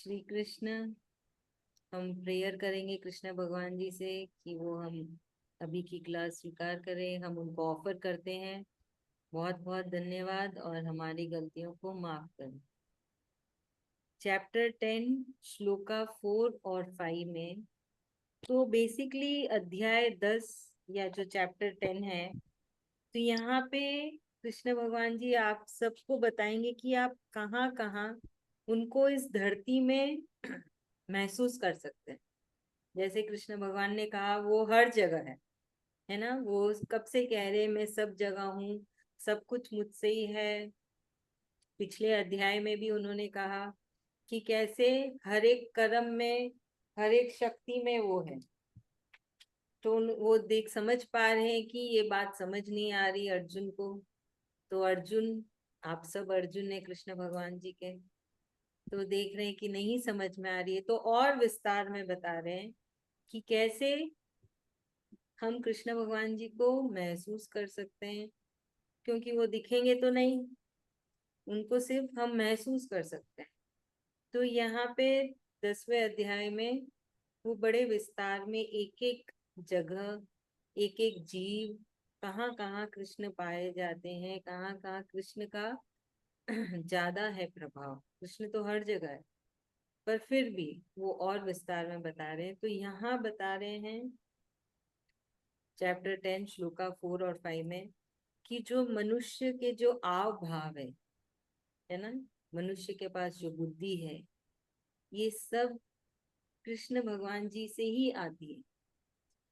श्री कृष्ण। हम प्रेयर करेंगे कृष्ण भगवान जी से कि वो हम अभी की क्लास स्वीकार करें। हम उनको ऑफर करते हैं बहुत बहुत धन्यवाद और हमारी गलतियों को माफ करें। चैप्टर 10 श्लोका 4 और 5 में तो बेसिकली अध्याय 10 या जो चैप्टर 10 है, तो यहाँ पे कृष्ण भगवान जी आप सबको बताएंगे कि आप कहाँ कहाँ उनको इस धरती में महसूस कर सकते हैं। जैसे कृष्ण भगवान ने कहा वो हर जगह है ना। वो कब से कह रहे मैं सब जगह हूँ, सब कुछ मुझसे ही है। पिछले अध्याय में भी उन्होंने कहा कि कैसे हर एक कर्म में, हर एक शक्ति में वो है। तो वो देख समझ पा रहे हैं कि ये बात समझ नहीं आ रही अर्जुन को। तो अर्जुन, आप सब अर्जुन है कृष्ण भगवान जी के, तो देख रहे हैं कि नहीं समझ में आ रही है, तो और विस्तार में बता रहे हैं कि कैसे हम कृष्ण भगवान जी को महसूस कर सकते हैं। क्योंकि वो दिखेंगे तो नहीं, उनको सिर्फ हम महसूस कर सकते हैं। तो यहाँ पे 10वें अध्याय में वो बड़े विस्तार में एक एक जगह, एक एक जीव, कहाँ कहाँ कृष्ण पाए जाते हैं, कहाँ कहाँ कृष्ण का ज्यादा है प्रभाव। कृष्ण तो हर जगह है, पर फिर भी वो और विस्तार में बता रहे हैं। तो यहाँ बता रहे हैं चैप्टर 10 श्लोका 4 और 5 में कि जो मनुष्य के जो आव भाव है ना, मनुष्य के पास जो बुद्धि है, ये सब कृष्ण भगवान जी से ही आती है।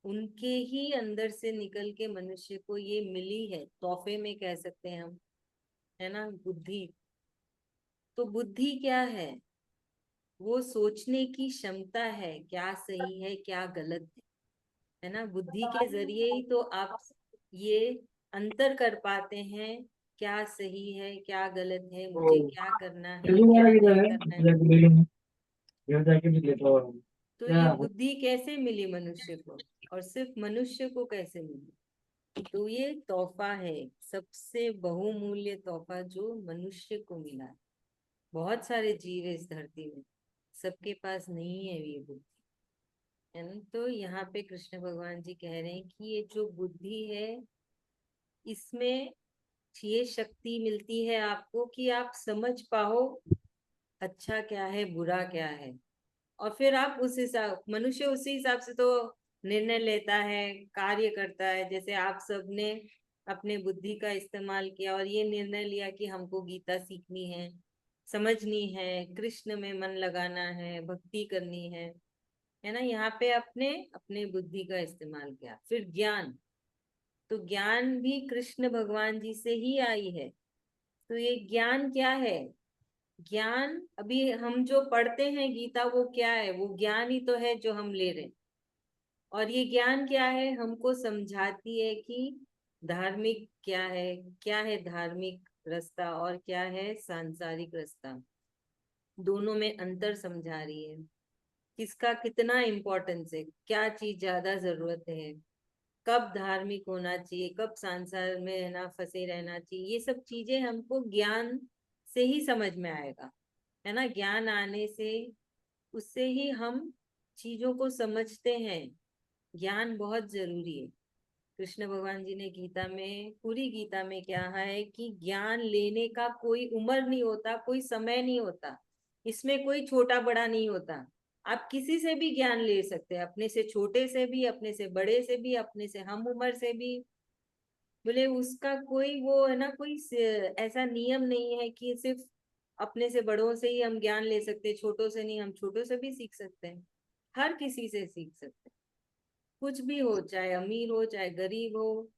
उनके ही अंदर से निकल के मनुष्य को ये मिली है, तोहफे में कह सकते हैं हम, है ना, बुद्धि। तो बुद्धि क्या है? वो सोचने की क्षमता है, क्या सही है क्या गलत है ना। बुद्धि के जरिए ही तो आप ये अंतर कर पाते हैं, क्या सही है क्या गलत है, मुझे क्या करना है बिल्डिंग क्या वाला किधर नहीं है? करना है। बिल्डिंग में इधर जाके भी लेता हूँ। तो क्या ये बुद्धि कैसे मिली मनुष्य को, और सिर्फ मनुष्य को कैसे मिली? तो ये तोहफा है, सबसे बहुमूल्य तोहफा जो मनुष्य को मिला है। बहुत सारे जीव है इस धरती में, सबके पास नहीं है ये बुद्धि, है ना। तो यहाँ पे कृष्ण भगवान जी कह रहे हैं कि ये जो बुद्धि है, इसमें ये शक्ति मिलती है आपको कि आप समझ पाओ अच्छा क्या है बुरा क्या है। और फिर आप उस हिसाब, मनुष्य उसी हिसाब से तो निर्णय लेता है, कार्य करता है। जैसे आप सबने अपने बुद्धि का इस्तेमाल किया और ये निर्णय लिया कि हमको गीता सीखनी है, समझनी है, कृष्ण में मन लगाना है, भक्ति करनी है ना। यहाँ पे अपने अपने बुद्धि का इस्तेमाल किया। फिर ज्ञान, तो ज्ञान भी कृष्ण भगवान जी से ही आई है। तो ये ज्ञान क्या है? ज्ञान अभी हम जो पढ़ते हैं गीता, वो क्या है? वो ज्ञान ही तो है जो हम ले रहे हैं। और ये ज्ञान क्या है? हमको समझाती है कि धार्मिक क्या है धार्मिक रास्ता और क्या है सांसारिक रास्ता। दोनों में अंतर समझा रही है, किसका कितना इम्पोर्टेंस है, क्या चीज ज्यादा जरूरत है, कब धार्मिक होना चाहिए, कब संसार में है ना फंसे रहना चाहिए। ये सब चीजें हमको ज्ञान से ही समझ में आएगा, है ना। ज्ञान आने से, उससे ही हम चीजों को समझते हैं। ज्ञान बहुत जरूरी है। कृष्ण भगवान जी ने गीता में, पूरी गीता में क्या है कि ज्ञान लेने का कोई उम्र नहीं होता, कोई समय नहीं होता, इसमें कोई छोटा बड़ा नहीं होता। आप किसी से भी ज्ञान ले सकते हैं, अपने से छोटे से भी, अपने से बड़े से भी, अपने से हम उम्र से भी। बोले उसका कोई वो है ना, कोई ऐसा नियम नहीं है कि सिर्फ अपने से बड़ों से ही हम ज्ञान ले सकते हैं, छोटों से नहीं। हम छोटों से भी सीख सकते हैं, हर किसी से सीख सकते हैं, कुछ भी हो, चाहे अमीर हो चाहे गरीब हो।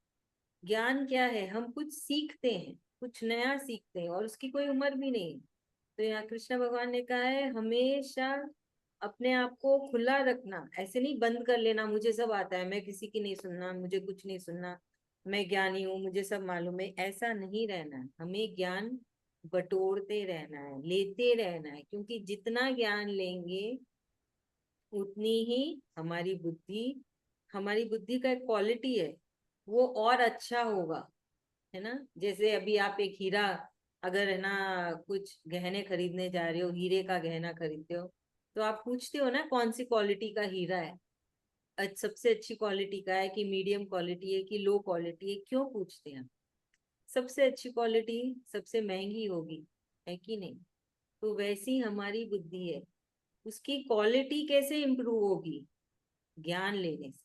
ज्ञान क्या है? हम कुछ सीखते हैं, कुछ नया सीखते हैं, और उसकी कोई उम्र भी नहीं। तो यहाँ कृष्ण भगवान ने कहा है हमेशा अपने आप को खुला रखना, ऐसे नहीं बंद कर लेना, मुझे सब आता है, मैं किसी की नहीं सुनना, मुझे कुछ नहीं सुनना, मैं ज्ञानी हूँ, मुझे सब मालूम है, ऐसा नहीं रहना है। हमें ज्ञान बटोरते रहना है, लेते रहना है, क्योंकि जितना ज्ञान लेंगे उतनी ही हमारी बुद्धि का एक क्वालिटी है, वो और अच्छा होगा, है ना। जैसे अभी आप एक हीरा, अगर है ना कुछ गहने खरीदने जा रहे हो, हीरे का गहना खरीदते हो, तो आप पूछते हो ना कौन सी क्वालिटी का हीरा है, सबसे अच्छी क्वालिटी का है कि मीडियम क्वालिटी है कि लो क्वालिटी है, क्यों पूछते हैं? सबसे अच्छी क्वालिटी सबसे महंगी होगी, है कि नहीं? तो वैसी हमारी बुद्धि है, उसकी क्वालिटी कैसे इंप्रूव होगी? ज्ञान लेने से।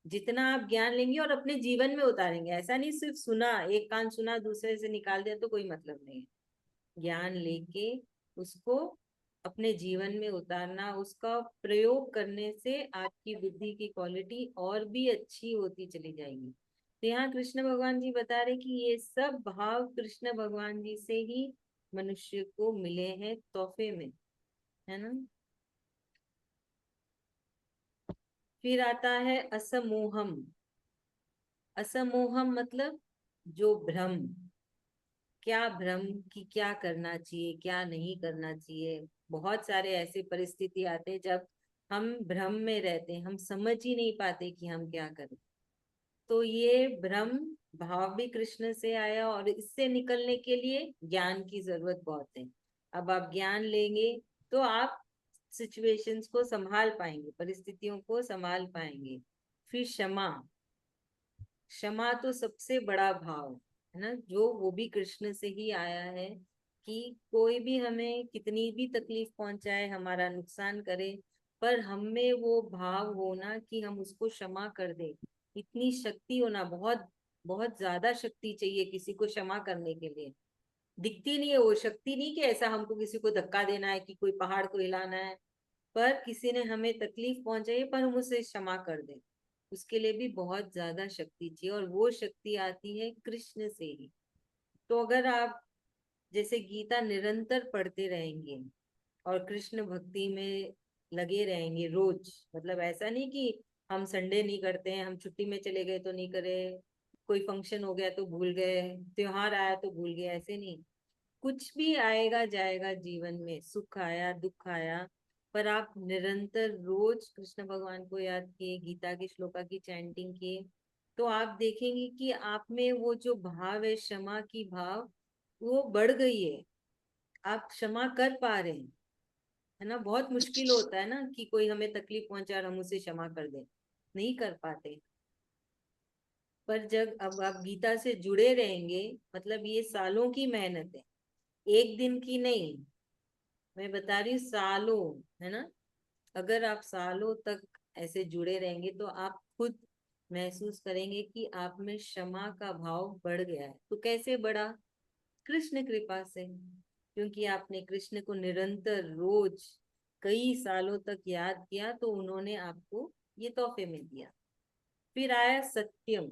जितना आप ज्ञान लेंगे और अपने जीवन में उतारेंगे, ऐसा नहीं सिर्फ सुना, एक कान सुना दूसरे से निकाल दिया तो कोई मतलब नहीं है। ज्ञान लेके उसको अपने जीवन में उतारना, उसका प्रयोग करने से आपकी बुद्धि की क्वालिटी और भी अच्छी होती चली जाएगी। तो यहाँ कृष्ण भगवान जी बता रहे कि ये सब भाव कृष्ण भगवान जी से ही मनुष्य को मिले हैं तोहफे में, है ना। फिर आता है असमोहम। असमोहम मतलब जो भ्रम, क्या भ्रम कि क्या करना चाहिए क्या नहीं करना चाहिए। बहुत सारे ऐसे परिस्थिति आते हैं जब हम भ्रम में रहते हैं, हम समझ ही नहीं पाते कि हम क्या करें। तो ये भ्रम भाव भी कृष्ण से आया, और इससे निकलने के लिए ज्ञान की जरूरत बहुत है। अब आप ज्ञान लेंगे तो आप सिचुएशंस को संभाल पाएंगे, परिस्थितियों को संभाल पाएंगे। फिर क्षमा। क्षमा तो सबसे बड़ा भाव है ना, जो वो भी कृष्ण से ही आया है। कि कोई भी हमें कितनी भी तकलीफ पहुंचाए, हमारा नुकसान करे, पर हम में वो भाव होना कि हम उसको क्षमा कर दें। इतनी शक्ति होना, बहुत बहुत ज्यादा शक्ति चाहिए किसी को क्षमा करने के लिए। दिखती नहीं है वो शक्ति, नहीं कि ऐसा हमको किसी को धक्का देना है कि कोई पहाड़ को हिलाना है, पर किसी ने हमें तकलीफ पहुंचाई पर हम उसे क्षमा कर दें, उसके लिए भी बहुत ज्यादा शक्ति चाहिए, और वो शक्ति आती है कृष्ण से ही। तो अगर आप जैसे गीता निरंतर पढ़ते रहेंगे और कृष्ण भक्ति में लगे रहेंगे रोज, मतलब ऐसा नहीं कि हम संडे नहीं करते हैं, हम छुट्टी में चले गए तो नहीं करे, कोई फंक्शन हो गया तो भूल गए, त्योहार आया तो भूल गए, ऐसे नहीं। कुछ भी आएगा जाएगा जीवन में, सुख आया दुख आया, पर आप निरंतर रोज कृष्ण भगवान को याद किए, गीता की श्लोका की चैंटिंग किए, तो आप देखेंगे कि आप में वो जो भाव है क्षमा की भाव, वो बढ़ गई है। आप क्षमा कर पा रहे हैं, है ना। बहुत मुश्किल होता है ना कि कोई हमें तकलीफ पहुंचा और हम उसे क्षमा कर दें, नहीं कर पाते। पर जब अब आप गीता से जुड़े रहेंगे, मतलब ये सालों की मेहनत है, एक दिन की नहीं, मैं बता रही हूँ सालों, है ना। अगर आप सालों तक ऐसे जुड़े रहेंगे तो आप खुद महसूस करेंगे कि आप में क्षमा का भाव बढ़ गया है। तो कैसे बढ़ा? कृष्ण कृपा से, क्योंकि आपने कृष्ण को निरंतर रोज कई सालों तक याद किया, तो उन्होंने आपको ये तोहफे में दिया। फिर आया सत्यम।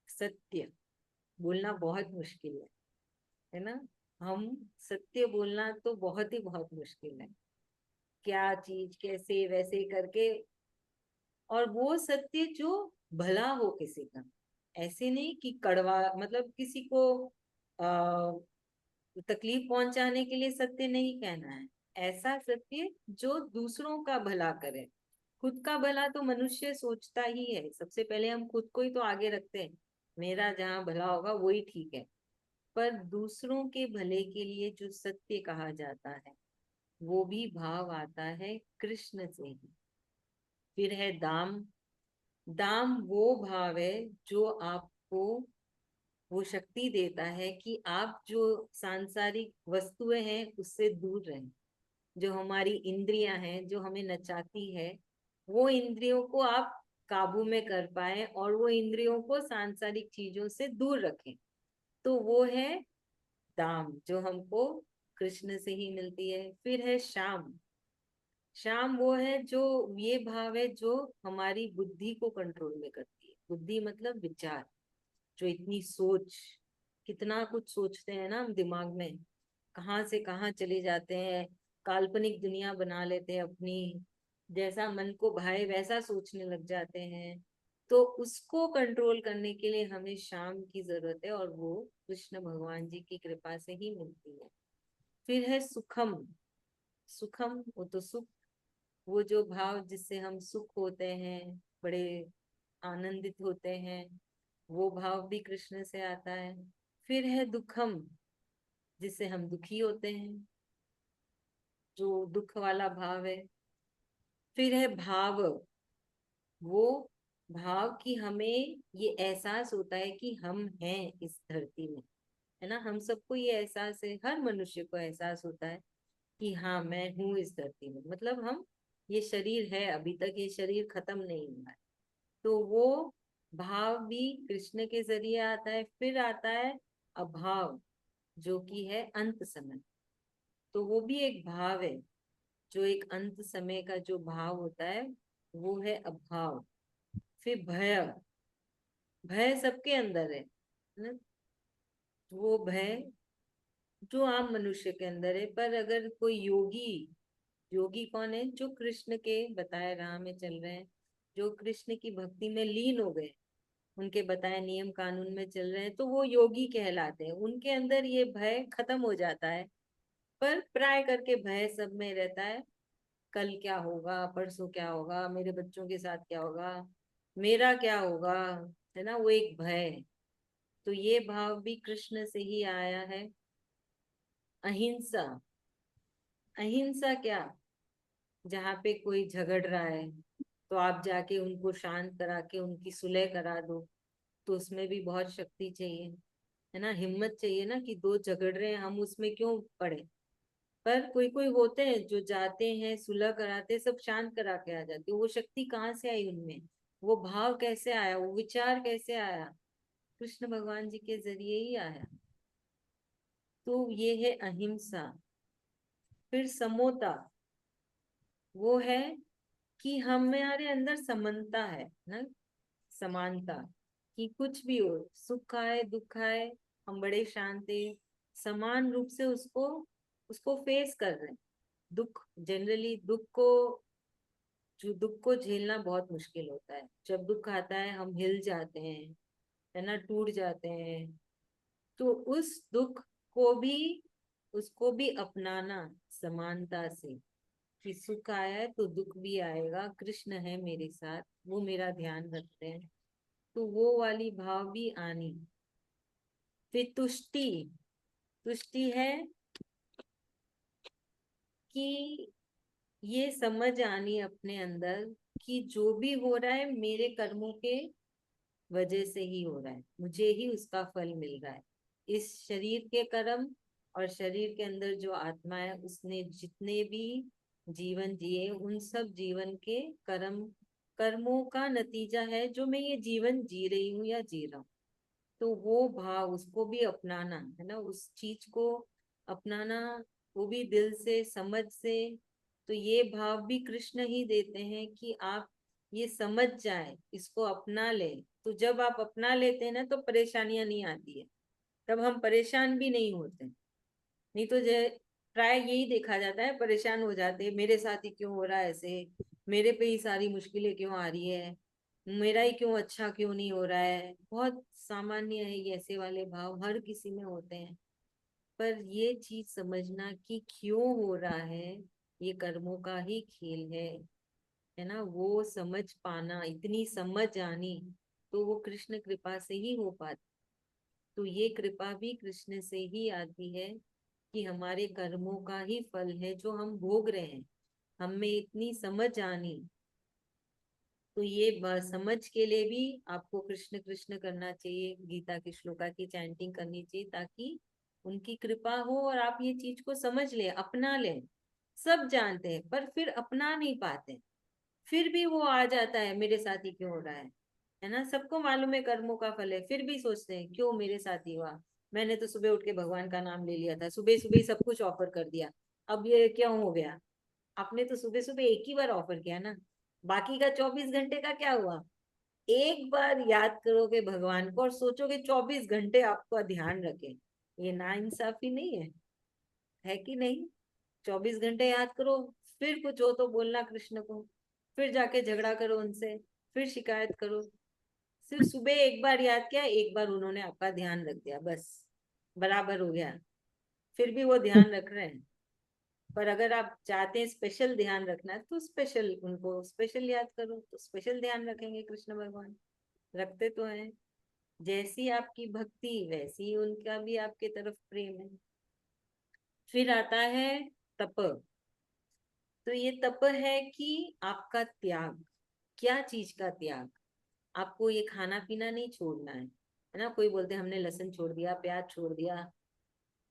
सत्य बोलना बहुत मुश्किल है ना। हम सत्य बोलना तो बहुत ही बहुत मुश्किल है, क्या चीज कैसे वैसे करके, और वो सत्य जो भला हो किसी का, ऐसे नहीं कि कड़वा, मतलब किसी को आ, तकलीफ पहुंचाने के लिए सत्य नहीं कहना है। ऐसा सत्य जो दूसरों का भला करे। खुद का भला तो मनुष्य सोचता ही है, सबसे पहले हम खुद को ही तो आगे रखते हैं, मेरा जहाँ भला होगा वही ठीक है। पर दूसरों के भले के लिए जो सत्य कहा जाता है, वो भी भाव आता है कृष्ण से ही। फिर है दाम। दाम वो भाव है जो आपको वो शक्ति देता है कि आप जो सांसारिक वस्तुएं हैं उससे दूर रहें। जो हमारी इंद्रियां हैं जो हमें नचाती है, वो इंद्रियों को आप काबू में कर पाए और वो इंद्रियों को सांसारिक चीजों से दूर रखें। तो वो है दाम, जो हमको कृष्ण से ही मिलती है। फिर है शाम। शाम वो है जो, ये भाव है जो हमारी बुद्धि को कंट्रोल में करती है। बुद्धि मतलब विचार, जो इतनी सोच, कितना कुछ सोचते हैं ना हम दिमाग में, कहाँ से कहाँ चले जाते हैं, काल्पनिक दुनिया बना लेते हैं अपनी, जैसा मन को भाए वैसा सोचने लग जाते हैं। तो उसको कंट्रोल करने के लिए हमें शाम की जरूरत है, और वो कृष्ण भगवान जी की कृपा से ही मिलती है। फिर है सुखम। सुखम वो तो सुख, वो जो भाव जिससे हम सुख होते हैं, बड़े आनंदित होते हैं, वो भाव भी कृष्ण से आता है। फिर है दुखम, जिससे हम दुखी होते हैं, जो दुख वाला भाव है। फिर है भाव, वो भाव कि हमें ये एहसास होता है कि हम हैं इस धरती में, है ना। हम सबको ये एहसास है, हर मनुष्य को एहसास होता है कि हाँ मैं हूँ इस धरती में, मतलब हम, ये शरीर है, अभी तक ये शरीर खत्म नहीं हुआ है। तो वो भाव भी कृष्ण के जरिए आता है। फिर आता है अभाव, जो कि है अंत समय। तो वो भी एक भाव है, जो एक अंत समय का जो भाव होता है वो है अभाव। फिर भय, भय सबके अंदर है ना। वो भय जो आम मनुष्य के अंदर है, पर अगर कोई योगी, योगी कौन है, जो कृष्ण के बताए राह में चल रहे हैं, जो कृष्ण की भक्ति में लीन हो गए, उनके बताए नियम कानून में चल रहे हैं, तो वो योगी कहलाते हैं। उनके अंदर ये भय खत्म हो जाता है। पर प्राय करके भय सब में रहता है, कल क्या होगा, परसों क्या होगा, मेरे बच्चों के साथ क्या होगा, मेरा क्या होगा, है ना, वो एक भय। तो ये भाव भी कृष्ण से ही आया है। अहिंसा, अहिंसा क्या, जहाँ पे कोई झगड़ रहा है तो आप जाके उनको शांत करा के उनकी सुलह करा दो, तो उसमें भी बहुत शक्ति चाहिए, है ना, हिम्मत चाहिए ना, कि दो झगड़ रहे हैं हम उसमें क्यों पड़े। पर कोई कोई होते हैं जो जाते हैं, सुलह कराते, सब शांत करा के आ जाते, वो शक्ति कहाँ से आई उनमें, वो भाव कैसे आया, वो विचार कैसे आया, कृष्ण भगवान जी के जरिए ही आया। तो ये है अहिंसा। फिर समोता, वो है कि हमारे अंदर समानता है ना, समानता, कि कुछ भी हो, सुख आए दुख आए, हम बड़े शांत हैं, समान रूप से उसको उसको फेस कर रहे हैं। दुख, जनरली दुख को, जो दुख को झेलना बहुत मुश्किल होता है। जब दुख आता है हम हिल जाते हैं, है ना, टूट जाते हैं। तो उस दुख को भी, उसको भी अपनाना समानता से, कि सुख आया है तो दुख भी आएगा, कृष्ण है मेरे साथ, वो मेरा ध्यान रखते हैं, तो वो वाली भाव भी आनी। फिर तुष्टि, तुष्टि है कि ये समझ आनी अपने अंदर कि जो भी हो रहा है मेरे कर्मों के वजह से ही हो रहा है, मुझे ही उसका फल मिल रहा है। इस शरीर के कर्म और शरीर के अंदर जो आत्मा है, उसने जितने भी जीवन जिए, उन सब जीवन के कर्म, कर्मों का नतीजा है जो मैं ये जीवन जी रही हूँ या जी रहा हूँ। तो वो भाव, उसको भी अपनाना है ना, उस चीज को अपनाना, वो भी दिल से, समझ से। तो ये भाव भी कृष्ण ही देते हैं कि आप ये समझ जाए, इसको अपना ले। तो जब आप अपना लेते हैं ना, तो परेशानियां नहीं आती है, तब हम परेशान भी नहीं होते। नहीं तो प्राय यही देखा जाता है, परेशान हो जाते हैं, मेरे साथ ही क्यों हो रहा है ऐसे, मेरे पे ही सारी मुश्किलें क्यों आ रही है, मेरा ही क्यों अच्छा क्यों नहीं हो रहा है। बहुत सामान्य है ये, ऐसे वाले भाव हर किसी में होते हैं। पर ये चीज समझना कि क्यों हो रहा है, ये कर्मों का ही खेल है ना, वो समझ पाना, इतनी समझ आनी, तो वो कृष्ण कृपा से ही हो पाती। तो ये कृपा भी कृष्ण से ही आती है, कि हमारे कर्मों का ही फल है जो हम भोग रहे हैं, हमें इतनी समझ आनी। तो ये समझ के लिए भी आपको कृष्ण कृष्ण करना चाहिए, गीता के श्लोका की चैंटिंग करनी चाहिए, ताकि उनकी कृपा हो और आप ये चीज को समझ ले, अपना ले। सब जानते हैं पर फिर अपना नहीं पाते, फिर भी वो आ जाता है, मेरे साथ ही क्यों हो रहा है ना। सबको मालूम है कर्मों का फल है, फिर भी सोचते हैं क्यों मेरे साथ ही हुआ, मैंने तो सुबह उठ के भगवान का नाम ले लिया था, सुबह सुबह ही सब कुछ ऑफर कर दिया, अब ये क्यों हो गया। आपने तो सुबह सुबह एक ही बार ऑफर किया ना, बाकी का 24 घंटे का क्या हुआ। एक बार याद करोगे भगवान को और सोचोगे 24 घंटे आपका ध्यान रखे, ये ना इंसाफी नहीं है कि नहीं। 24 घंटे याद करो, फिर कुछ हो तो बोलना कृष्ण को, फिर जाके झगड़ा करो उनसे, फिर शिकायत करो। सिर्फ सुबह एक बार याद किया, एक बार उन्होंने आपका ध्यान रख दिया, बस बराबर हो गया। फिर भी वो ध्यान रख रहे हैं। पर अगर आप चाहते हैं स्पेशल ध्यान रखना, तो स्पेशल उनको स्पेशल याद करो, तो स्पेशल ध्यान रखेंगे कृष्ण भगवान, रखते तो हैं। जैसी आपकी भक्ति वैसी उनका भी आपके तरफ प्रेम है। फिर आता है तप, तो ये तप है कि आपका त्याग, क्या चीज का त्याग? आपको ये खाना पीना नहीं छोड़ना है ना। कोई बोलते हैं हमने लहसुन छोड़ दिया, प्याज छोड़ दिया,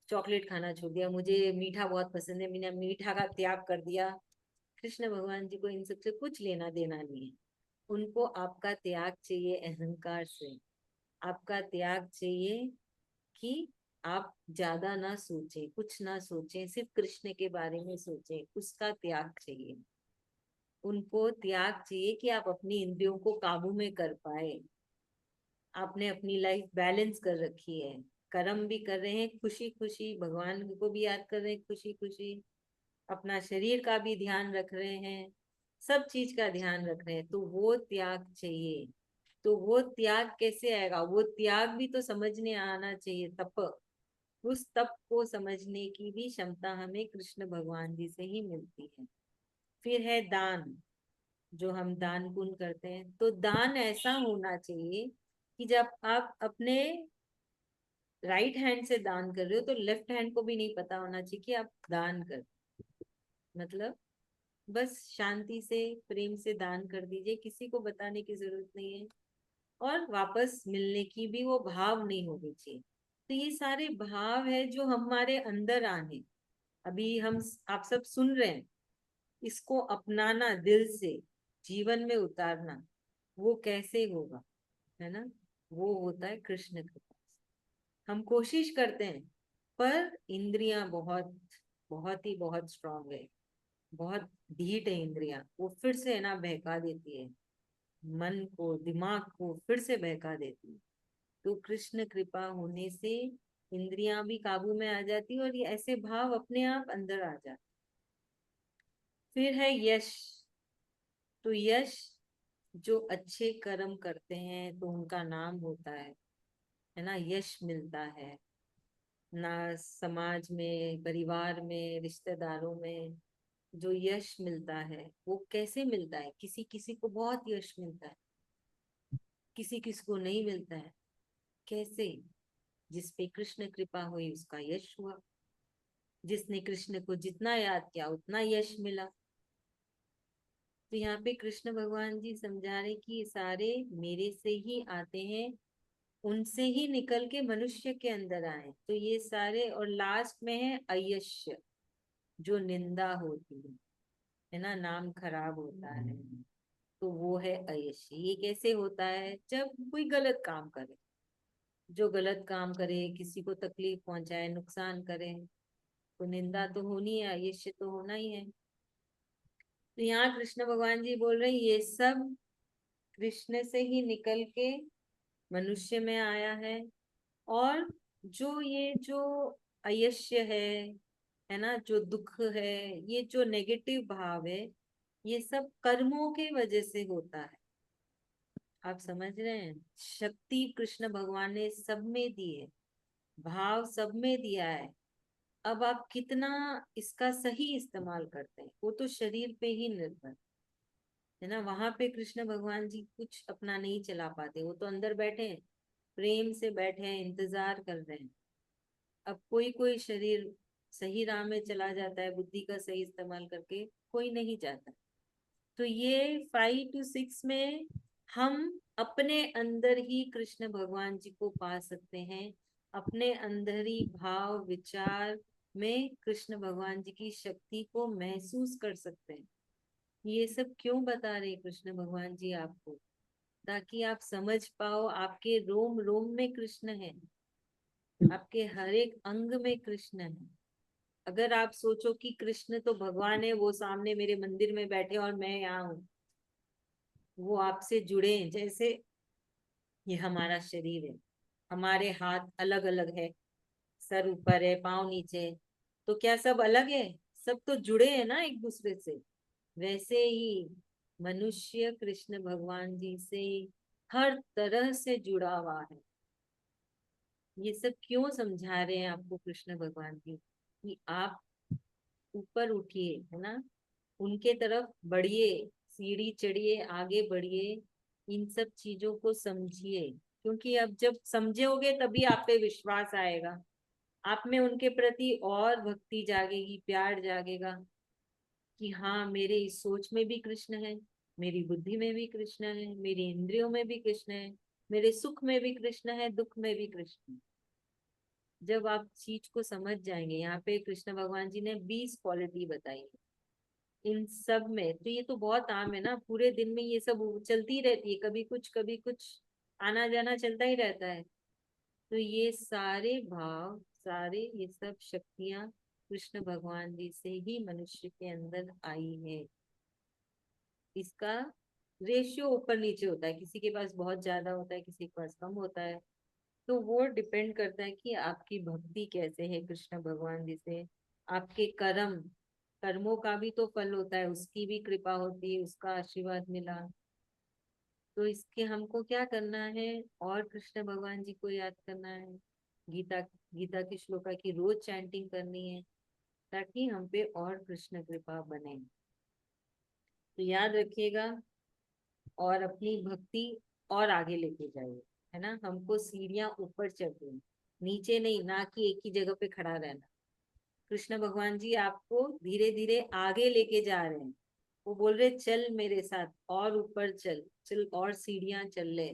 चॉकलेट खाना छोड़ दिया, मुझे मीठा बहुत पसंद है, मैंने मीठा का त्याग कर दिया। कृष्ण भगवान जी को इन सबसे कुछ लेना देना नहीं है। उनको आपका त्याग चाहिए अहंकार से। आपका त्याग चाहिए कि आप ज्यादा ना सोचें, कुछ ना सोचें, सिर्फ कृष्ण के बारे में सोचें, उसका त्याग चाहिए। उनको त्याग चाहिए कि आप अपनी इंद्रियों को काबू में कर पाए। आपने अपनी लाइफ बैलेंस कर रखी है, कर्म भी कर रहे हैं खुशी खुशी, भगवान को भी याद कर रहे हैं खुशी खुशी, अपना शरीर का भी ध्यान रख रहे हैं, सब चीज का ध्यान रख रहे हैं, तो वो त्याग चाहिए। तो वो त्याग कैसे आएगा? वो त्याग भी तो समझने आना चाहिए, तप। उस तप को समझने की भी क्षमता हमें कृष्ण भगवान जी से ही मिलती है। फिर है दान, जो हम दान पुण्य करते हैं। तो दान ऐसा होना चाहिए कि जब आप अपने राइट हैंड से दान कर रहे हो तो लेफ्ट हैंड को भी नहीं पता होना चाहिए कि आप दान कर, मतलब बस शांति से प्रेम से दान कर दीजिए, किसी को बताने की जरूरत नहीं है। और वापस मिलने की भी वो भाव नहीं होनी चाहिए। तो ये सारे भाव है जो हमारे अंदर आने, अभी हम आप सब सुन रहे हैं, इसको अपनाना, दिल से जीवन में उतारना, वो कैसे होगा, है ना? वो होता है कृष्ण कृपा से। हम कोशिश करते हैं, पर इंद्रियां बहुत बहुत ही बहुत स्ट्रांग है, बहुत ढीठ है इंद्रियां, वो फिर से है ना बहका देती है, मन को दिमाग को फिर से बहका देती है। तो कृष्ण कृपा होने से इंद्रियां भी काबू में आ जाती और ये ऐसे भाव अपने आप अंदर आ जाते। फिर है यश। तो यश, जो अच्छे कर्म करते हैं तो उनका नाम होता है ना, यश मिलता है ना, समाज में, परिवार में, रिश्तेदारों में जो यश मिलता है वो कैसे मिलता है? किसी किसी को बहुत यश मिलता है, किसी किसी को नहीं मिलता है। कैसे? जिस पे कृष्ण कृपा हुई उसका यश हुआ, जिसने कृष्ण को जितना याद किया उतना यश मिला। तो यहाँ पे कृष्ण भगवान जी समझा रहे कि ये सारे मेरे से ही आते हैं, उनसे ही निकल के मनुष्य के अंदर आए। तो ये सारे, और लास्ट में है अयश्य, जो निंदा होती है ना, नाम खराब होता है, तो वो है अयश्य। ये कैसे होता है? जब कोई गलत काम करे, जो गलत काम करे, किसी को तकलीफ पहुंचाए, नुकसान करे, तो निंदा तो होनी है, अयश्य तो होना ही है। तो यहाँ कृष्ण भगवान जी बोल रहे हैं ये सब कृष्ण से ही निकल के मनुष्य में आया है। और जो ये जो अयश्य है ना, जो दुख है, ये जो नेगेटिव भाव है, ये सब कर्मों के वजह से होता है। आप समझ रहे हैं? शक्ति कृष्ण भगवान ने सब में दी है, भाव सब में दिया है। अब आप कितना इसका सही इस्तेमाल करते हैं वो तो शरीर पे ही निर्भर है ना। वहां पे कृष्ण भगवान जी कुछ अपना नहीं चला पाते, वो तो अंदर बैठे हैं, प्रेम से बैठे हैं, इंतजार कर रहे हैं। अब कोई कोई शरीर सही राह में चला जाता है बुद्धि का सही इस्तेमाल करके, कोई नहीं जाता। तो ये 5 to 6 में हम अपने अंदर ही कृष्ण भगवान जी को पा सकते हैं, अपने अंदर ही भाव विचार में कृष्ण भगवान जी की शक्ति को महसूस कर सकते हैं। ये सब क्यों बता रहे कृष्ण भगवान जी आपको? ताकि आप समझ पाओ आपके रोम रोम में कृष्ण है, आपके हर एक अंग में कृष्ण है। अगर आप सोचो कि कृष्ण तो भगवान है, वो सामने मेरे मंदिर में बैठे और मैं यहाँ हूँ, वो आपसे जुड़े हैं, जैसे ये हमारा शरीर है, हमारे हाथ अलग अलग है, सर ऊपर है, पाँव नीचे है, तो क्या सब अलग है? सब तो जुड़े हैं ना एक दूसरे से। वैसे ही मनुष्य कृष्ण भगवान जी से हर तरह से जुड़ा हुआ है। ये सब क्यों समझा रहे हैं आपको कृष्ण भगवान जी, कि आप ऊपर उठिए, है ना, उनके तरफ बढ़िए, सीढ़ी चढ़िए, आगे बढ़िए, इन सब चीजों को समझिए। क्योंकि अब जब समझोगे तभी आप पे विश्वास आएगा, आप में उनके प्रति और भक्ति जागेगी, प्यार जागेगा। कि हाँ मेरे इस सोच में भी कृष्ण है, मेरी बुद्धि में भी कृष्ण है, मेरी इंद्रियों में भी कृष्ण है, मेरे सुख में भी कृष्ण है, दुख में भी कृष्ण है। जब आप चीज को समझ जाएंगे, यहाँ पे कृष्ण भगवान जी ने 20 क्वालिटी बताई है इन सब में। तो ये तो बहुत आम है ना, पूरे दिन में ये सब चलती रहती है, कभी कुछ आना जाना चलता ही रहता है। तो ये सारे भाव, सारे ये सब शक्तियां कृष्ण भगवान जी से ही मनुष्य के अंदर आई है। इसका रेशियो ऊपर नीचे होता है, किसी के पास बहुत ज्यादा होता है, किसी के पास कम होता है। तो वो डिपेंड करता है कि आपकी भक्ति कैसे है कृष्ण भगवान जी से। आपके कर्मों का भी तो फल होता है, उसकी भी कृपा होती है, उसका आशीर्वाद मिला। तो इसके हमको क्या करना है, और कृष्ण भगवान जी को याद करना है, गीता गीता की श्लोका की रोज चैंटिंग करनी है, ताकि हम पे और कृष्ण कृपा बने। तो याद रखिएगा, और अपनी भक्ति और आगे लेके जाइए, है ना। हमको सीढ़ियां ऊपर चढ़नी हैं, नीचे नहीं, ना कि एक ही जगह पे खड़ा रहना। कृष्ण भगवान जी आपको धीरे धीरे आगे लेके जा रहे हैं। वो बोल रहे चल मेरे साथ, और ऊपर चल चल, और सीढ़ियां चल ले।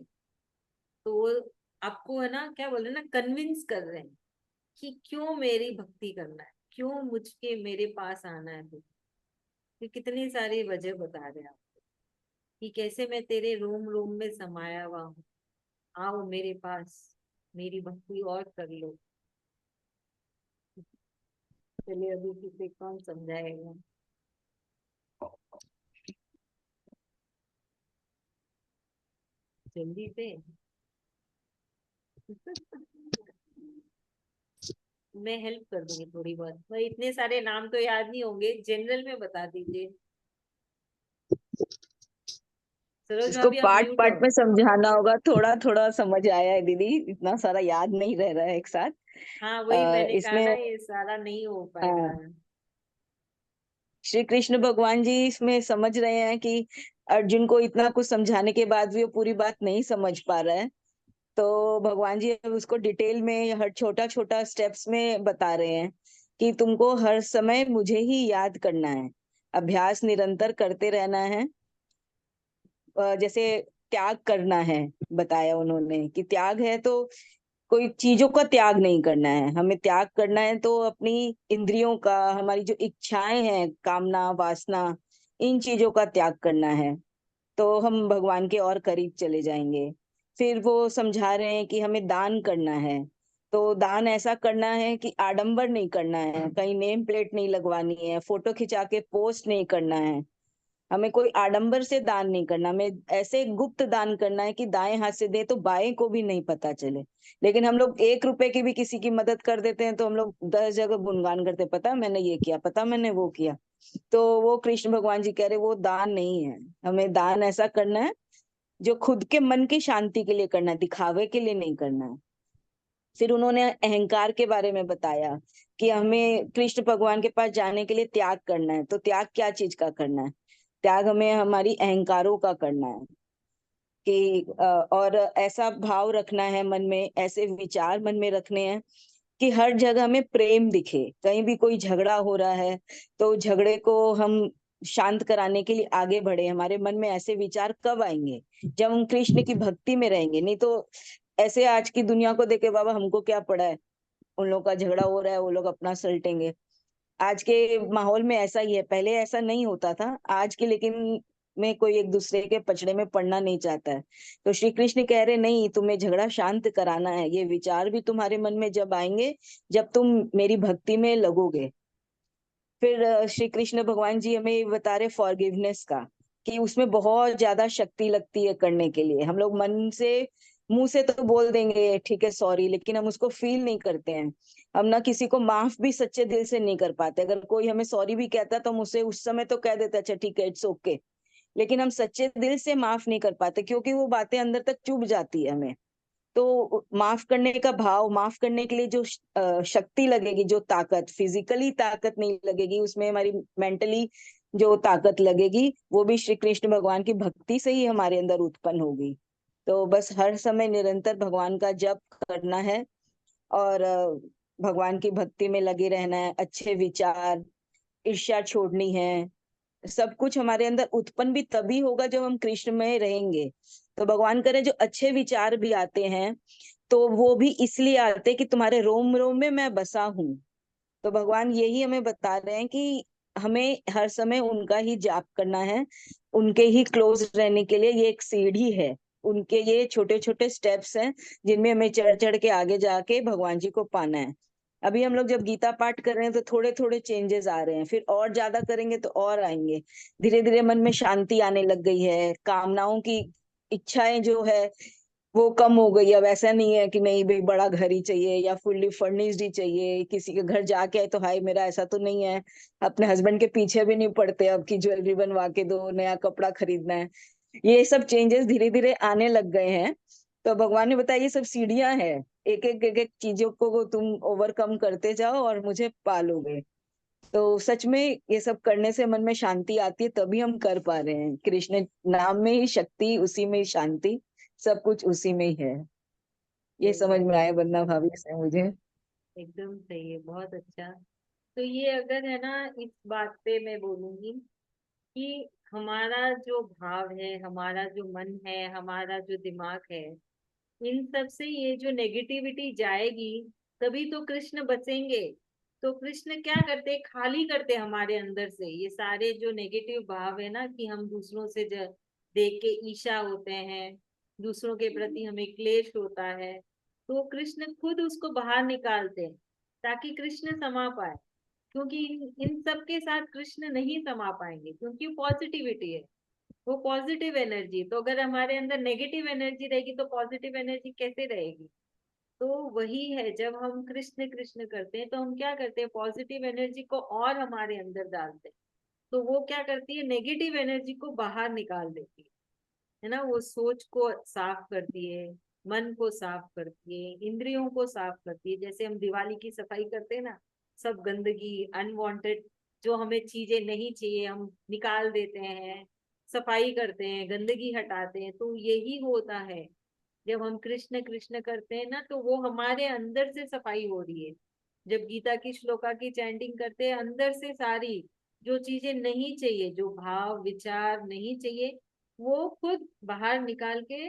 तो वो आपको, है ना, क्या बोल रहे हैं ना, कन्विंस कर रहे हैं कि क्यों मेरी भक्ति करना है, क्यों मुझके मेरे पास आना है तू। ये कितनी सारी वजह बता रहे हैं आप, कि कैसे मैं तेरे रोम रोम में समाया हुआ हूँ, आओ मेरे पास, मेरी भक्ति और कर लो। चलिए अभी किसे कौन समझाएगा, जल्दी से। मैं हेल्प कर दूंगी थोड़ी बहुत, भाई इतने सारे नाम तो याद नहीं होंगे, जनरल में बता दीजिए। सरोज इसको भाभी आप पार्ट म्यूट हो। पार्ट में समझाना होगा, थोड़ा थोड़ा समझ आया है दीदी, इतना सारा याद नहीं रह रहा है एक साथ। हाँ वही मैंने कहा इसमें ना, ये सारा नहीं हो पाएगा। अ, श्री कृष्ण भगवान जी इसमें समझ रहे हैं कि अर्जुन को इतना कुछ समझाने के बाद भी वो पूरी बात नहीं समझ पा रहा है। तो भगवान जी अब उसको डिटेल में हर छोटा छोटा स्टेप्स में बता रहे हैं कि तुमको हर समय मुझे ही याद करना है, अभ्यास निरंतर करते रहना है। जैसे त्याग करना है, बताया उन्होंने कि त्याग है तो कोई चीजों का त्याग नहीं करना है, हमें त्याग करना है तो अपनी इंद्रियों का, हमारी जो इच्छाएं हैं, कामना वासना, इन चीजों का त्याग करना है, तो हम भगवान के और करीब चले जाएंगे। फिर वो समझा रहे हैं कि हमें दान करना है, तो दान ऐसा करना है कि आडंबर नहीं करना है, कहीं नेम प्लेट नहीं लगवानी है, फोटो खिंचा के पोस्ट नहीं करना है, हमें कोई आडंबर से दान नहीं करना, हमें ऐसे गुप्त दान करना है कि दाएं हाथ से दे तो बाएं को भी नहीं पता चले। लेकिन हम लोग 1 रुपए की भी किसी की मदद कर देते हैं तो हम लोग 10 जगह गुणगान करते, पता मैंने ये किया, पता मैंने वो किया। तो वो कृष्ण भगवान जी कह रहे वो दान नहीं है, हमें दान ऐसा करना है जो खुद के मन की शांति के लिए करना है, दिखावे के लिए नहीं करना है। फिर उन्होंने अहंकार के बारे में बताया कि हमें कृष्ण भगवान के पास जाने के लिए त्याग करना है, तो त्याग क्या चीज का करना है, त्याग हमें हमारी अहंकारों का करना है कि और ऐसा भाव रखना है मन में, ऐसे विचार मन में रखने हैं कि हर जगह में प्रेम दिखे। कहीं भी कोई झगड़ा हो रहा है तो झगड़े को हम शांत कराने के लिए आगे बढ़े, हमारे मन में ऐसे विचार कब आएंगे, जब हम कृष्ण की भक्ति में रहेंगे। नहीं तो ऐसे आज की दुनिया को देखे, बाबा हमको क्या पड़ा है, उन लोग का झगड़ा हो रहा है, वो लोग अपना सलटेंगे। आज के माहौल में ऐसा ही है, पहले ऐसा नहीं होता था, आज के लेकिन में कोई एक दूसरे के पचड़े में पड़ना नहीं चाहता है। तो श्री कृष्ण कह रहे नहीं, तुम्हें झगड़ा शांत कराना है, ये विचार भी तुम्हारे मन में जब आएंगे जब तुम मेरी भक्ति में लगोगे। फिर श्री कृष्ण भगवान जी हमें ये बता रहे फॉरगिवनेस का, कि उसमें बहुत ज्यादा शक्ति लगती है करने के लिए। हम लोग मन से, मुंह से तो बोल देंगे ठीक है सॉरी, लेकिन हम उसको फील नहीं करते हैं। हम ना किसी को माफ भी सच्चे दिल से नहीं कर पाते, अगर कोई हमें सॉरी भी कहता है तो हम उसे उस समय तो कह देते अच्छा ठीक है इट्स ओके, लेकिन हम सच्चे दिल से माफ नहीं कर पाते क्योंकि वो बातें अंदर तक चुभ जाती है हमें। तो माफ करने का भाव, माफ करने के लिए जो शक्ति लगेगी, जो ताकत, फिजिकली ताकत नहीं लगेगी उसमें, हमारी मेंटली जो ताकत लगेगी वो भी श्री कृष्ण भगवान की भक्ति से ही हमारे अंदर उत्पन्न होगी। तो बस हर समय निरंतर भगवान का जप करना है और भगवान की भक्ति में लगे रहना है, अच्छे विचार, ईर्ष्या छोड़नी है, सब कुछ हमारे अंदर उत्पन्न भी तभी होगा जब हम कृष्ण में रहेंगे। तो भगवान करे जो अच्छे विचार भी आते हैं तो वो भी इसलिए आते हैं कि तुम्हारे रोम रोम में मैं बसा हूँ। तो भगवान यही हमें बता रहे हैं कि हमें हर समय उनका ही जाप करना है, उनके ही क्लोज रहने के लिए ये एक सीढ़ी है। उनके ये छोटे छोटे स्टेप्स हैं जिनमें हमें चढ़ चढ़ के आगे जाके भगवान जी को पाना है। अभी हम लोग जब गीता पाठ कर रहे हैं तो थोड़े थोड़े चेंजेस आ रहे हैं, फिर और ज्यादा करेंगे तो और आएंगे। धीरे धीरे मन में शांति आने लग गई है, कामनाओं की इच्छाएं जो है वो कम हो गई। अब ऐसा नहीं है कि नहीं भाई बड़ा घर ही चाहिए या फुल्ली फर्निश्ड ही चाहिए, किसी के घर जाके आए तो हाय मेरा, ऐसा तो नहीं है। अपने हस्बैंड के पीछे भी नहीं पड़ते अब की ज्वेलरी बनवा के दो, नया कपड़ा खरीदना है। ये सब चेंजेस धीरे धीरे आने लग गए हैं। तो भगवान ने बताया ये सब सीढ़ियां हैं, एक एक चीजों को तुम ओवरकम करते जाओ और मुझे पालोगे। तो सच में ये सब करने से मन में शांति आती है, तभी हम कर पा रहे हैं। कृष्ण नाम में ही शक्ति, उसी में ही शांति, सब कुछ उसी में ही है। ये सही समझ बात, में आया वरना भाभी से मुझे। एकदम सही है, बहुत अच्छा। तो ये अगर है ना, इस बात पे मैं बोलूंगी कि हमारा जो भाव है, हमारा जो मन है, हमारा जो दिमाग है, इन सब से ये जो नेगेटिविटी जाएगी, तभी तो कृष्ण बचेंगे। तो कृष्ण क्या करते, खाली करते हमारे अंदर से ये सारे जो नेगेटिव भाव है ना, कि हम दूसरों से देख के ईर्ष्या होते हैं, दूसरों के प्रति हमें क्लेश होता है, तो कृष्ण खुद उसको बाहर निकालते हैं ताकि कृष्ण समा पाए। क्योंकि इन सब के साथ कृष्ण नहीं समा पाएंगे, क्योंकि पॉजिटिविटी है, वो पॉजिटिव एनर्जी। तो अगर हमारे अंदर नेगेटिव एनर्जी रहेगी तो पॉजिटिव एनर्जी कैसे रहेगी। तो वही है, जब हम कृष्ण कृष्ण करते हैं तो हम क्या करते हैं, पॉजिटिव एनर्जी को और हमारे अंदर डालते हैं। तो वो क्या करती है, नेगेटिव एनर्जी को बाहर निकाल देती है ना। वो सोच को साफ करती है, मन को साफ करती है, इंद्रियों को साफ करती है। जैसे हम दिवाली की सफाई करते हैं ना, सब गंदगी, अनवांटेड जो हमें चीजें नहीं चाहिए हम निकाल देते हैं, सफाई करते हैं, गंदगी हटाते हैं। तो यही होता है, जब हम कृष्ण कृष्ण करते हैं ना, तो वो हमारे अंदर से सफाई हो रही है। जब गीता की श्लोका की चैंटिंग करते हैं, अंदर से सारी जो चीजें नहीं चाहिए, जो भाव विचार नहीं चाहिए, वो खुद बाहर निकाल के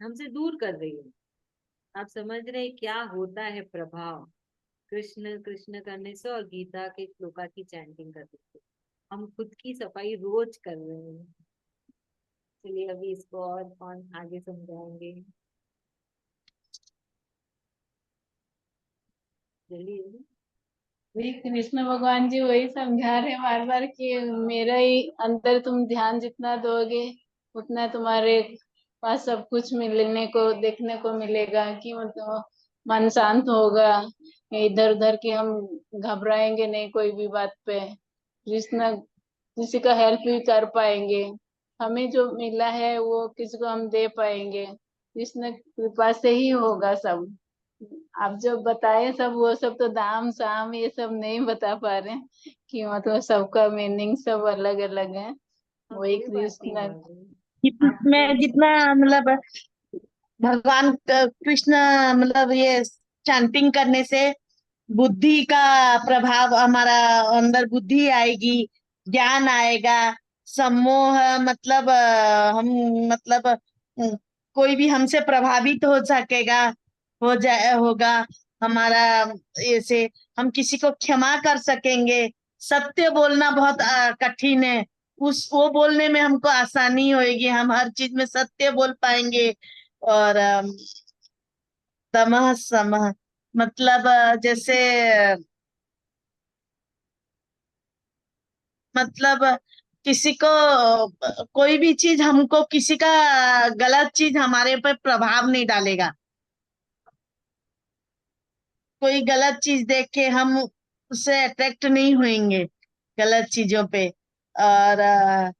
हमसे दूर कर रही है। आप समझ रहे हैं क्या होता है प्रभाव, कृष्ण कृष्ण करने से और गीता के श्लोका की चैंटिंग करने से। हम खुद की सफाई रोज कर रहे हैं। चलिए अभी इसको और कौन आगे समझाएंगे, चलिए। वही कृष्ण भगवान जी वही समझा रहे बार बार कि मेरा ही अंदर तुम ध्यान जितना दोगे उतना तुम्हारे पास सब कुछ मिलने को देखने को मिलेगा, कि मतलब मन शांत होगा, इधर उधर की हम घबराएंगे नहीं कोई भी बात पे, कृष्ण किसी का हेल्प भी कर पाएंगे, हमें जो मिला है वो किसी को हम दे पाएंगे, कृष्ण कृपा से ही होगा सब। आप जो बताए सब वो सब तो दाम साम ये सब नहीं बता पा रहे हैं, कि मतलब सबका मीनिंग सब अलग अलग है। हाँ, वही कोई बात नहीं कृष्ण। बाबू, आपको। मैं जितना मतलब भगवान कृष्ण मतलब ये चैंटिंग करने से बुद्धि का प्रभाव हमारा अंदर बुद्धि आएगी, ज्ञान आएगा, सम्मोह मतलब हम मतलब कोई भी हमसे प्रभावित हो सकेगा, हो जाए होगा हमारा। ऐसे हम किसी को क्षमा कर सकेंगे। सत्य बोलना बहुत कठिन है, उस वो बोलने में हमको आसानी होएगी, हम हर चीज में सत्य बोल पाएंगे। और तमह समह मतलब जैसे मतलब किसी को कोई भी चीज हमको किसी का गलत चीज हमारे पर प्रभाव नहीं डालेगा। कोई गलत चीज देख के हम उससे अट्रैक्ट नहीं होंगे गलत चीजों पे। और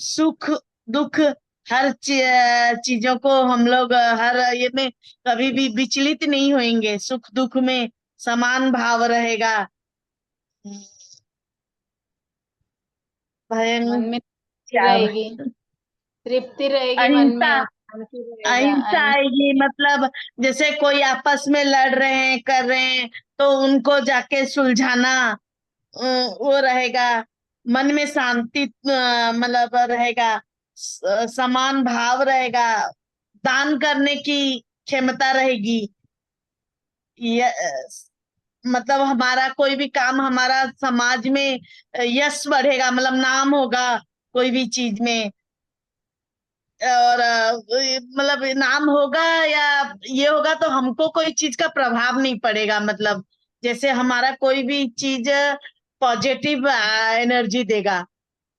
सुख दुख हर चीजों को हम लोग हर ये में कभी भी विचलित नहीं होंगे, सुख दुख में समान भाव रहेगा। भयं मन में क्या तृप्ति रहेगी मन अहिंसा, में, शांति रहेगा, अहिंसा आएगी मतलब जैसे कोई आपस में लड़ रहे हैं कर रहे हैं तो उनको जाके सुलझाना, वो रहेगा। मन में शांति मतलब रहेगा, समान भाव रहेगा, दान करने की क्षमता रहेगी। ये मतलब हमारा कोई भी काम, हमारा समाज में यश बढ़ेगा, मतलब नाम होगा कोई भी चीज में। और मतलब नाम होगा या ये होगा तो हमको कोई चीज का प्रभाव नहीं पड़ेगा। मतलब जैसे हमारा कोई भी चीज पॉजिटिव एनर्जी देगा,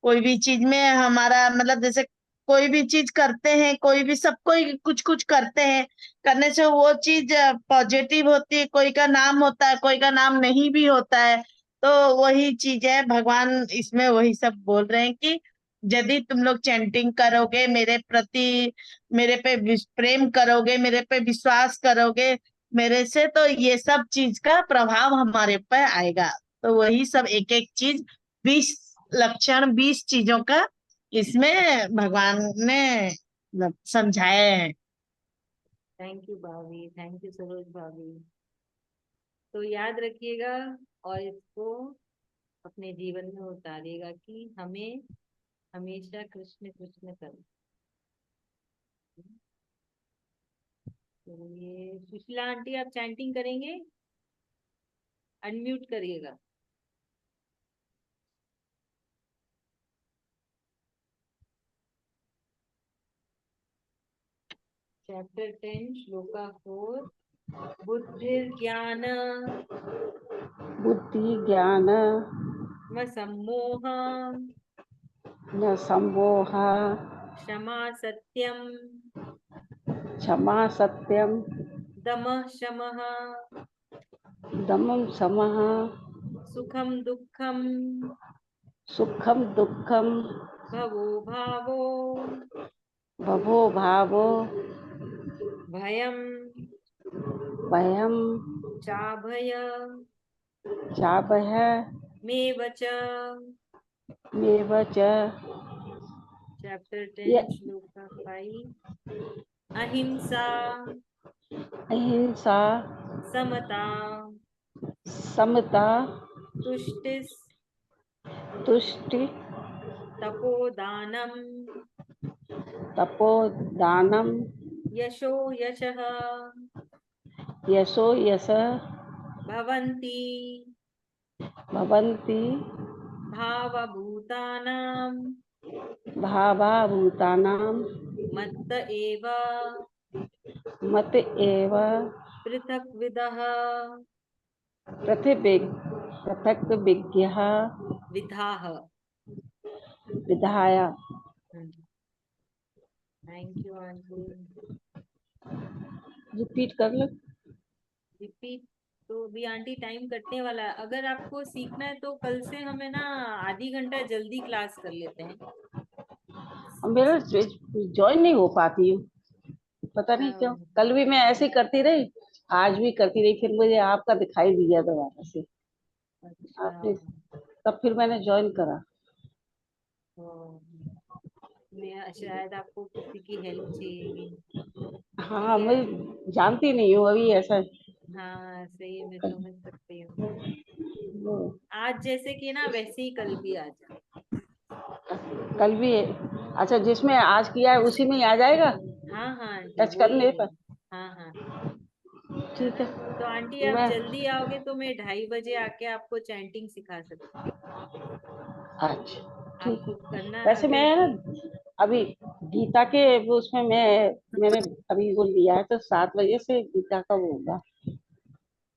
कोई भी चीज में हमारा मतलब जैसे कोई भी चीज करते हैं, कोई भी सब कोई कुछ कुछ करते हैं, करने से वो चीज पॉजिटिव होती है। कोई का नाम होता है, कोई का नाम नहीं भी होता है। तो वही चीज है, भगवान इसमें वही सब बोल रहे हैं कि यदि तुम लोग चैंटिंग करोगे, मेरे प्रति, मेरे पे प्रेम करोगे, मेरे पे विश्वास करोगे, मेरे से, तो ये सब चीज का प्रभाव हमारे पे आएगा। तो वही सब एक एक चीज, 20 लक्षण, 20 चीजों का इसमें भगवान ने मतलब समझाए हैं। थैंक यू भाभी, थैंक यू सरोज भाभी। तो याद रखिएगा और इसको अपने जीवन में उतारिएगा कि हमें हमेशा कृष्ण कृष्ण करना। तो ये सुशीला आंटी, आप चैंटिंग करेंगे? अनम्यूट करिएगा। चैप्टर 10 श्लोका 4। बुद्धिर्ज्ञान बुद्धि ज्ञान म सम्मोह न सम्मोह क्षमा सत्यम क्षमा सत्यम दमः शमः दमं समः सुखम दुःखम सुखम दुःखम भवो भावो भवो भावो भयम भयम चाभय चाभय मेव च। मेव च। चैप्टर ये 10 श्लोका 5। अहिंसा अहिंसा समता समता तुष्टिस् तुष्टि तपोदानम तपोदानम यशो यशः यशो यश भवन्ति भवन्ति भावभूतानां भावाभूतानां मत्त एव मत एव पृथक्विदः पृथक् विज्ञः विधाः। विधाय। Thank you aunty. रिपीट कर लो। रिपीट तो अभी आंटी टाइम कटने वाला है। अगर आपको सीखना है तो कल से हमें ना आधी घंटा जल्दी क्लास कर लेते हैं। मेरा ज्वाइन नहीं हो पाती हूँ, पता नहीं क्यों। कल भी मैं ऐसे ही करती रही, आज भी करती रही, फिर मुझे आपका दिखाई दिया दोबारा से अच्छा। आपने, तब फिर मैंने ज्वाइन करा। तो मैं शायद आपको किसी की हेल्प चाहिएगी। हाँ, ठीक मैं है। जानती नहीं हूँ अभी ऐसा। हाँ सही, मैं कर, समझ सकती हूँ। वो, आज जैसे कि ना वैसे ही कल भी आ जाए। कल भी अच्छा, जिसमें आज किया है उसी में ही आ जाएगा हाँ हाँ आंटी, टच वही करने वही। पर। हाँ हाँ। ठीक है। तो आंटी आप मैं जल्दी आओगे तो मैं 2:30 बजे आके आपको चैंटिंग सिखा सकती अच्छा हूँ। ठीक आपको है। करना वैसे अगर। मैं ना अभी गीता के वो उसमें मैंने अभी वो लिया है, तो 7 बजे से गीता का वो होगा।